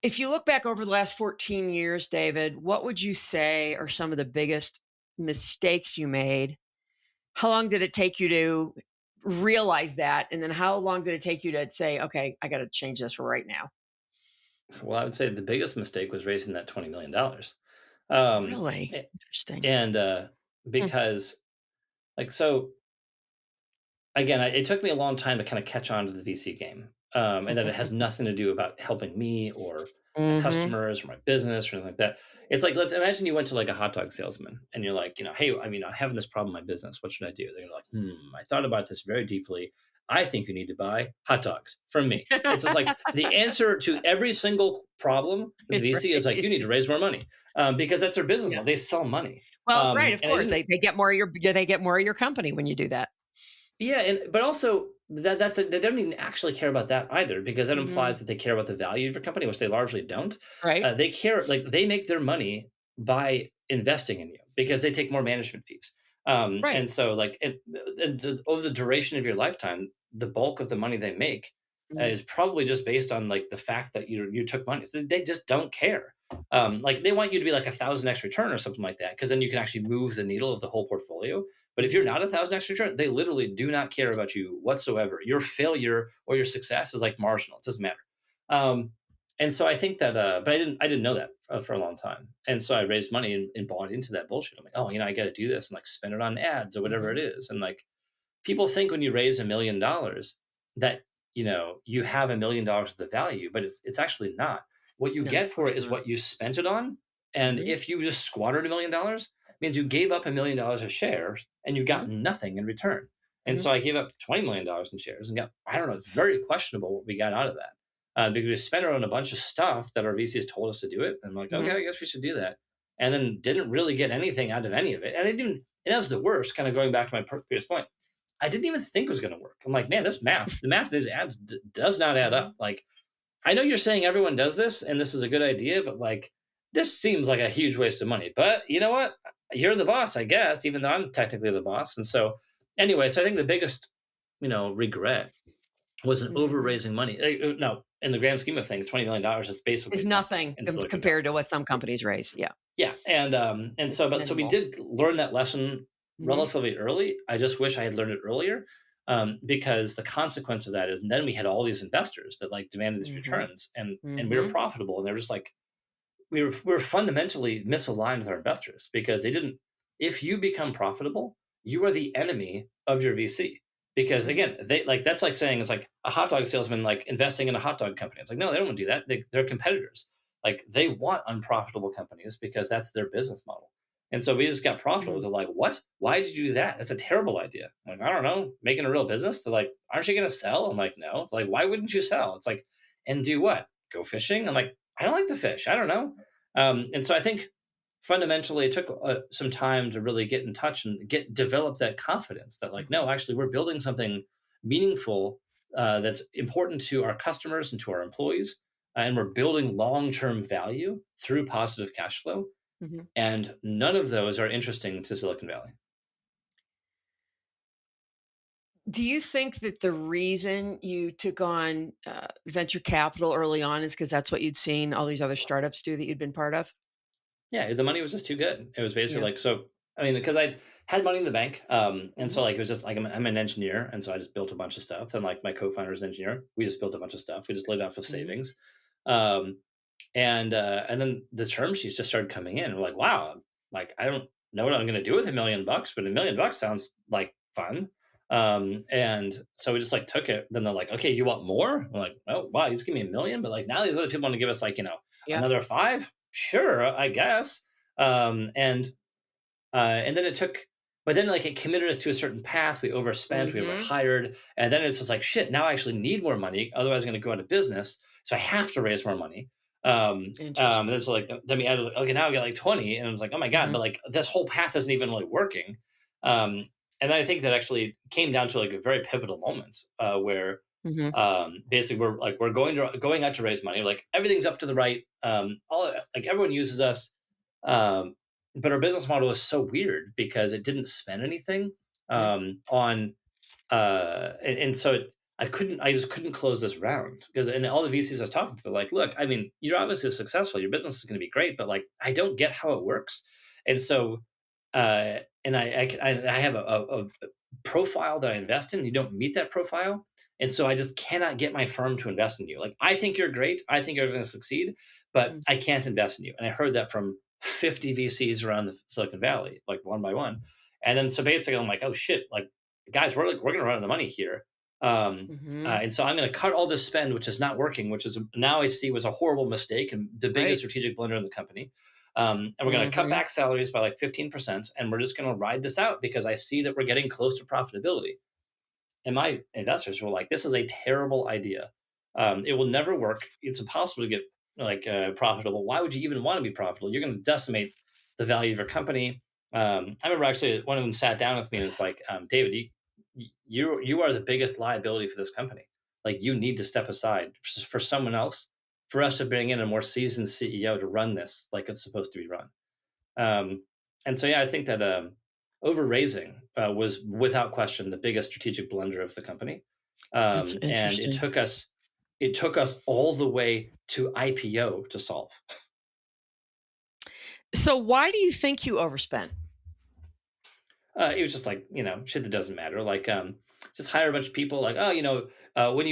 If you look back over the last 14 years, David, what would you say are some of the biggest mistakes you made? How long did it take you to realize that? And then how long did it take you to say, okay, I got to change this right now? Well, I would say the biggest mistake was raising that $20 million. Um, Really a- interesting. and Hmm. because, like, so again, it took me a long time to kind of catch on to the VC game, and that it has nothing to do about helping me or my Hmm. customers or my business or anything like that. It's like, let's imagine you went to like a hot dog salesman and you're like, hey, I mean, I'm having this problem in my business. What should I do? They're like, I thought about this very deeply. I think you need to buy hot dogs from me. It's just like the answer to every single problem with the VC is like, you need to Right. raise more money, because that's their business Yeah. model. They sell money. Well, right, of And I course. didn't. They get more of your they get more of your company when you do that. Yeah, and but also they don't even actually care about that either, because that Hmm. implies that they care about the value of your company, which they largely don't. Right. They care, like they make their money by investing in you because they take more management fees. Right. And so like over the duration of your lifetime, the bulk of the money they make Mhm. is probably just based on like the fact that you took money. So they just don't care. Like they want you to be like 1,000x return or something like that, because then you can actually move the needle of the whole portfolio. But if you're Mhm. not 1,000x return, they literally do not care about you whatsoever. Your failure or your success is like marginal. It doesn't matter. Um, and so I think that, but I didn't know that for a long time. And so I raised money and bought into that bullshit. I'm like, oh, I got to do this and like spend it on ads or whatever it Mhm. is. And like people think when you raise $1 million that you have $1 million of the value, but it's actually not. What you No, of get for course it is not. what you spent it on. And Mhm. if you just squandered $1 million, means you gave up $1 million of shares and you got Mhm. nothing in return. And Mhm. so I gave up $20 million in shares and got, I don't know, it's very questionable what we got out of that. Because we spent it on a bunch of stuff that our VCs told us to do it. And I'm like, okay, Mhm. I guess we should do that. And then didn't really get anything out of any of it. And I didn't, and that was the worst, kind of going back to my previous point. I didn't even think it was going to work. I'm like, man, the math of these ads does not add Mhm. up. Like, I know you're saying everyone does this and this is a good idea, but like, this seems like a huge waste of money. But you know what? You're the boss, I guess, even though I'm technically the boss. And so, anyway, so I think the biggest, regret was an over Mhm. raising money. No, in the grand scheme of things, $20 million is It's basically nothing nothing in Silicon Valley. compared to what some companies raise. Yeah. Yeah, and It's so but so we minimal. did learn that lesson Mhm. relatively early. I just wish I had learned it earlier, because the consequence of that is then we had all these investors that like demanded these Mhm. returns, and we were Mhm. profitable, and they were just like we were fundamentally misaligned with our investors because they didn't. If you become profitable, you are the enemy of your VC. Because Mhm. again, they like that's like saying it's like a hot dog salesman like investing in a hot dog company. It's like no, they don't want to do that. They're competitors. Like they want unprofitable companies because that's their business model. And so we just got profitable. Mhm. They're like, what? Why did you do that? That's a terrible idea. I'm like, I don't know, making a real business. They're like, aren't you going to sell? I'm like, no. It's like, why wouldn't you sell? It's like, and do what? Go fishing? I'm like, I don't like to fish. I don't know. And so I think fundamentally it took some time to really get in touch and get develop that confidence that like Mhm. no, actually we're building something meaningful, that's important to our customers and to our employees, and we're building long-term value through positive cash flow, Mhm. and none of those are interesting to Silicon Valley. Do you think that the reason you took on venture capital early on is because that's what you'd seen all these other startups do that you'd been part of? Yeah, the money was just too good. It was basically Yeah. like so. I mean, because I had money in the bank, and Mhm. so like it was just like I'm an engineer, and so I just built a bunch of stuff. And like my co-founder is an engineer. We just built a bunch of stuff. We just lived off of Mhm. savings, um, and then the term sheets just started coming in. We're like, wow, like I don't know what I'm going to do with $1 million, but $1 million sounds like fun. And so we just like took it. Then they're like, okay, you want more? We're like, oh wow, you just give me 1 million, but like now these other people want to give us like Yeah. another five. Sure, I guess. And then it took, but then like it committed us to a certain path. We overspent, we Mhm. overhired, and then it's just like shit. Now I actually need more money, otherwise I'm going to go out of business. So I have to raise more money. And then Interesting. so like then we added like, okay, now I got like 20, and I was like, oh my god, but Mhm. like this whole path isn't even really working. Um, and then I think that actually came down to like a very pivotal moment, where Mhm. basically we're going out to raise money, like everything's up to the right, all like everyone uses us, um, but our business model is so weird because it didn't spend anything, Mhm. on and so I just couldn't close this round because, and all the VCs I was talking to, they're like, look, I mean, you're obviously successful. Your business is going to be great, but like, I don't get how it works. And so, and I have a profile that I invest in. You don't meet that profile. And so I just cannot get my firm to invest in you. Like, I think you're great. I think you're going to succeed, but Mm. I can't invest in you. And I heard that from 50 VCs around the Silicon Valley, like one by one. And then so basically I'm like, oh shit, like guys, we're going to run out of money here. Mhm. And so I'm going to cut all this spend, which is not working, which is now I see was a horrible mistake and the biggest Right. strategic blunder in the company. And we're going to cut Mhm. back salaries by like 15%. And we're just going to ride this out because I see that we're getting close to profitability. And my investors were like, "This is a terrible idea. It will never work. It's impossible to get like profitable. Why would you even want to be profitable? You're going to decimate the value of your company." I remember actually one of them sat down with me and was like, "David, you are the biggest liability for this company. Like you need to step aside for someone else, for us to bring in a more seasoned CEO to run this like it's supposed to be run." Um, and so, yeah, I think that over raising was without question the biggest strategic blunder of the company, That's and interesting. it took us all the way to IPO to solve. So why do you think you overspent? It was just like shit that doesn't matter. Like just hire a bunch of people. Like when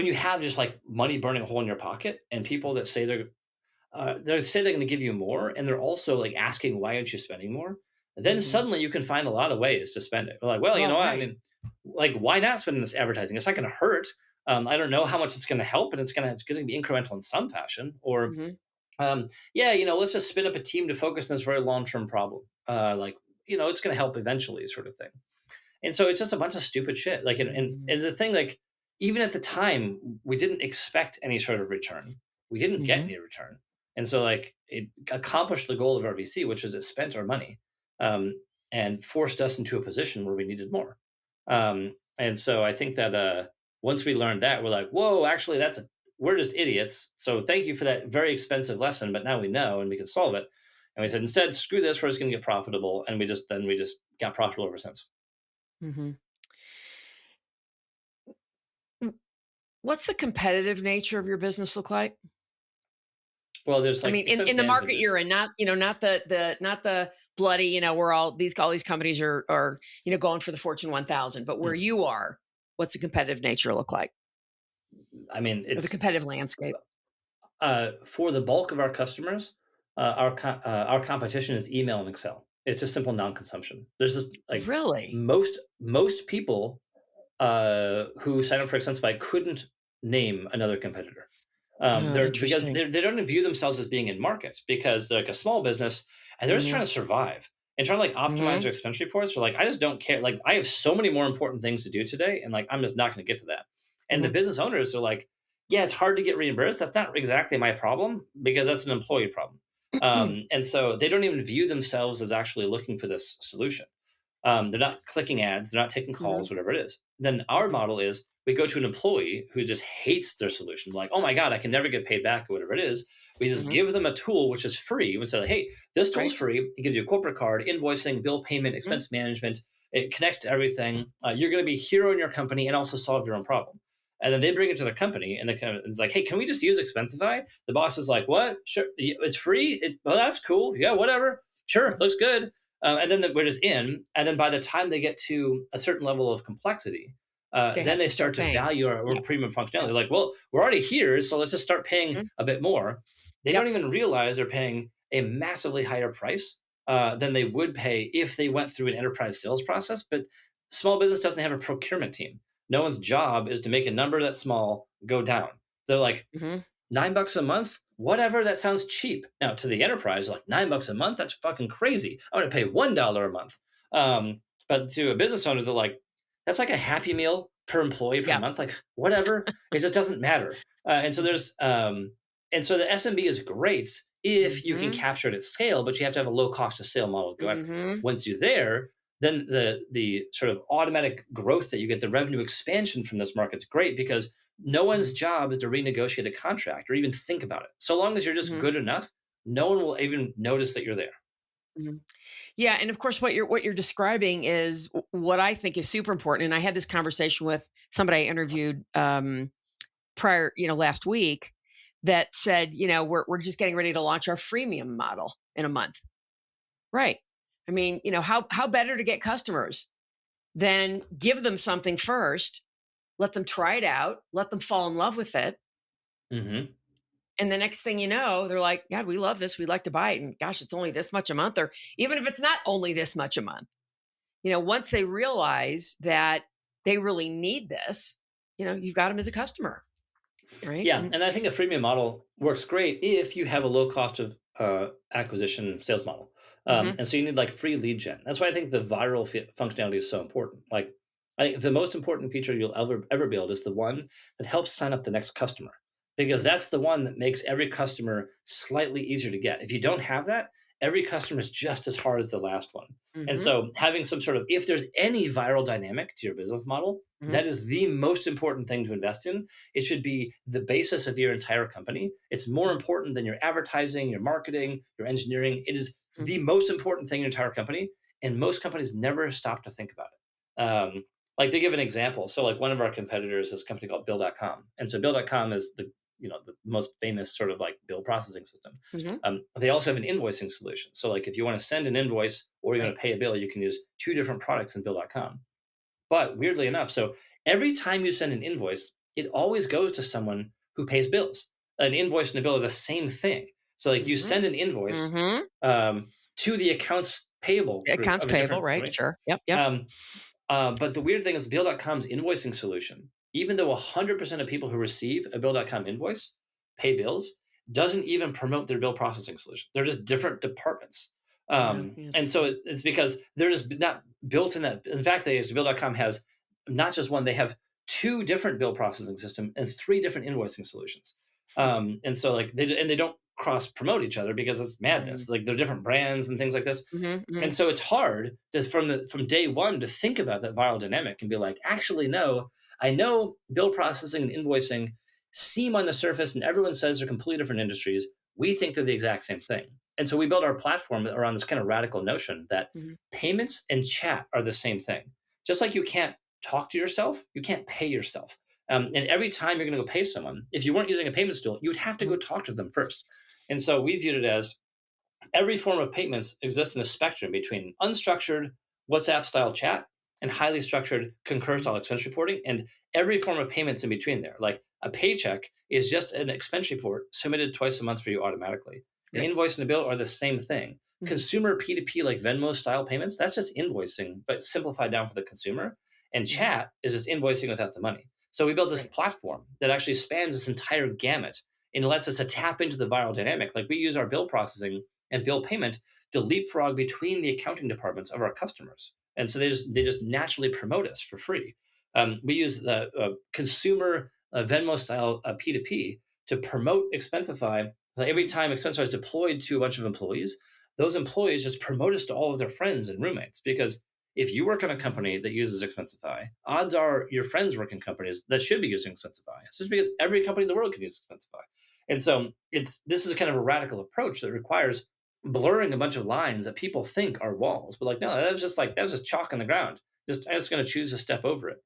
you have just like money burning a hole in your pocket, and people that say they say they're going to give you more, and they're also like asking why aren't you spending more, then Mhm. suddenly you can find a lot of ways to spend it. We're like, well, you know Well, what, I right. mean, like why not spend in this advertising? It's not going to hurt. I don't know how much it's going to help, and it's going to be incremental in some fashion. Or Mhm. yeah, let's just spin up a team to focus on this very long term problem. Like it's going to help eventually, sort of thing. And so it's just a bunch of stupid shit. Like, Mhm. and the thing, like, even at the time, we didn't expect any sort of return. We didn't get Mhm. any return. And so, like, it accomplished the goal of our VC, which is it spent our money um, and forced us into a position where we needed more. And so I think that once we learned that, we're like, whoa, actually, we're just idiots. So thank you for that very expensive lesson. But now we know and we can solve it. And we said, instead, screw this, we're just going to get profitable. And we just got profitable ever since. Mhm. W What's the competitive nature of your business look like? Well, there's I like mean, expense in the market management you're is in, not, not the bloody, where all these companies are going for the Fortune 1000, but where mm, you are, what's the competitive nature look like? I mean, Or the it's competitive landscape? for the bulk of our customers, our competition is email and Excel. It's just simple non-consumption. There's just like Really? most people who sign up for Expensify couldn't name another competitor. They're because Interesting. they don't view themselves as being in market because they're like a small business and they're just trying Mhm. to survive and trying to like optimize Mhm. their expense reports. They're like, I just don't care. Like, I have so many more important things to do today, and like, I'm just not going to get to that. And the Mhm. business owners are like, yeah, it's hard to get reimbursed. That's not exactly my problem because that's an employee problem. And so they don't even view themselves as actually looking for this solution. They're not clicking ads, they're not taking Mhm. calls, whatever it is. Then our Mhm. model is we go to an employee who just hates their solution, like, oh my God, I can never get paid back or whatever it is. We just Mhm. give them a tool which is free. We say, hey, this tool is Right. free. It gives you a corporate card, invoicing, bill payment, Mhm. expense management. It connects to everything. You're going to be a hero in your company and also solve your own problem. And then they bring it to their company and it's like, hey, can we just use Expensify? The boss is like, what? Sure. It's free. Well, that's cool. Yeah, whatever. Sure. Mhm. Looks good. And then we're just in. And then by the time they get to a certain level of complexity, They then have they to start start to paying. value our Yep. premium functionality. Yep. They're like, well, we're already here, so let's just start paying Mhm. a bit more. They don't Yep. even realize they're paying a massively higher price than they would pay if they went through an enterprise sales process. But small business doesn't have a procurement team. No one's job is to make a number that's small go down. They're like, Mhm. $9 a month, whatever, that sounds cheap. Now to the enterprise, like $9 a month, that's fucking crazy. I'm gonna pay $1 a month. But to a business owner, they're like, that's like a happy meal per employee per Yep. month. Like whatever, it just doesn't matter. And so Mhm. and so the SMB is great if you can Mhm. capture it at scale, but you have to have a low cost of sale model to go after. Mhm. Once you're there, then the sort of automatic growth that you get, the revenue expansion from this market is great because no one's Mhm. job is to renegotiate a contract or even think about it. So long as you're just Mhm. good enough, no one will even notice that you're there. Mhm. Yeah, and of course, what you're describing is what I think is super important. And I had this conversation with somebody I interviewed prior, last week, that said, we're just getting ready to launch our freemium model in a month. Right. I mean, how better to get customers than give them something first, let them try it out, let them fall in love with it. Hmm. And the next thing you know, they're like, God, we love this. We'd like to buy it. And gosh, it's only this much a month. Or even if it's not only this much a month, once they realize that they really need this, you've got them as a customer. Right. Yeah, And and I think a freemium model works great if you have a low cost of acquisition sales model, mhm, and so you need like free lead gen. That's why I think the viral functionality is so important. Like, I think the most important feature you'll ever build is the one that helps sign up the next customer, because mm, that's the one that makes every customer slightly easier to get. If you don't have that, every customer is just as hard as the last one. And mhm, so having some sort of, if there's any viral dynamic to your business model, mhm, that is the most important thing to invest in. It should be the basis of your entire company. It's more mhm, important than your advertising, your marketing, your engineering. It is mhm. the most important thing in your entire company. And most companies never stop to think about it. Like, to give an example, so like one of our competitors is a company called Bill.com. And so Bill.com is the most famous sort of like bill processing system. Mhm. They also have an invoicing solution. So like if you want to send an invoice or you want Right. to pay a bill, you can use two different products in Bill.com. But weirdly enough, so every time you send an invoice, it always goes to someone who pays bills. An invoice and a bill are the same thing. So like you Mhm. send an invoice Mhm. to the accounts payable group Accounts of a payable, different right? company. Sure. Yep. Yep. Um, but the weird thing is Bill.com's invoicing solution, even though 100% of people who receive a Bill.com invoice pay bills, doesn't even promote their bill processing solution. They're just different departments. Yeah. And It's so it's because they're just not built in that. In fact, Bill.com has not just one, they have two different bill processing system and three different invoicing solutions. And so like they don't cross promote each other because it's right. madness. Like they're different brands and things like this. Mhm. And Mhm. so it's hard to, from day one, to think about that viral dynamic and be like, actually, no, I know bill processing and invoicing seem on the surface, and everyone says they're completely different industries. We think they're the exact same thing. And so we built our platform around this kind of radical notion that Mhm. payments and chat are the same thing. Just like you can't talk to yourself, you can't pay yourself. And every time you're going to go pay someone, if you weren't using a payment tool, you would have to go Mhm. talk to them first. And so we viewed it as every form of payments exists in a spectrum between unstructured WhatsApp style chat and highly structured Concur Mhm. style expense reporting, and every form of payments in between there. Like a paycheck is just an expense report submitted twice a month for you automatically. An Right. invoice and a bill are the same thing. Mhm. Consumer P2P like Venmo style payments, that's just invoicing, but simplified down for the consumer. And Mhm. chat is just invoicing without the money. So we built this Right. platform that actually spans this entire gamut and lets us to tap into the viral dynamic. Like we use our bill processing and bill payment to leapfrog between the accounting departments of our customers. And so they just naturally promote us for free. We use the consumer Venmo style P2P to promote Expensify. So every Mhm. time Expensify is deployed to a bunch of employees, those employees just promote us to all of their friends and roommates. Because if you work on a Mhm. company that uses Expensify, odds are your friends work in companies that should be using Expensify. It's just because every company in the world can use Expensify. And so this is a kind of a radical approach that requires blurring a bunch of lines that people think are walls. But like, no, that was just chalk on the ground. I'm just going to choose to step over it.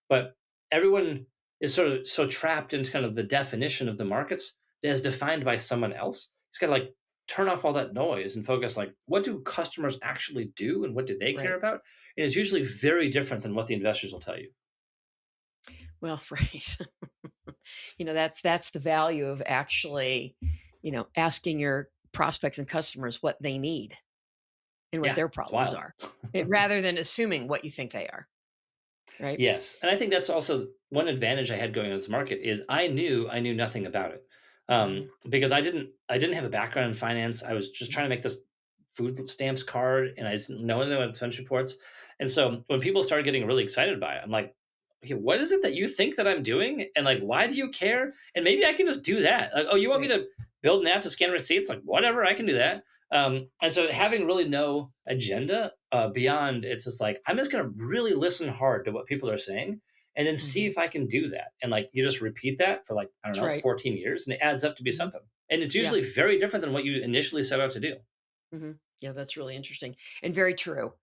But everyone is sort of so trapped into kind of the definition of the markets as defined by someone else. It's got to like turn off all that noise and focus like, what do customers actually do and what do they care Right. about? And it's usually very different than what the investors will tell you. Well, right. That's the value of actually, asking your prospects and customers what they need and what Yeah, their it's problems wild. are, rather than assuming what you think they are. Right. Yes, and I think that's also one advantage I had going in this market is I knew nothing about it, Mhm. because I didn't have a background in finance. I was just trying to make this food stamps card, and I didn't know anything about expense reports. And so when people started getting really excited by it, I'm like, okay, what is it that you think that I'm doing, and like, why do you care? And maybe I can just do that. Like, oh, you want me Right. to build an app to scan receipts? Like, whatever, I can do that. And so having really no agenda beyond, it's just like I'm just going to really listen hard to what people are saying, and then see Mhm. if I can do that. And like you just repeat that for like I don't That's know right. 14 years, and it adds up to be Mhm. something. And it's Yeah. usually very different than what you initially set out to do. Mhm. Yeah, that's really interesting and very true.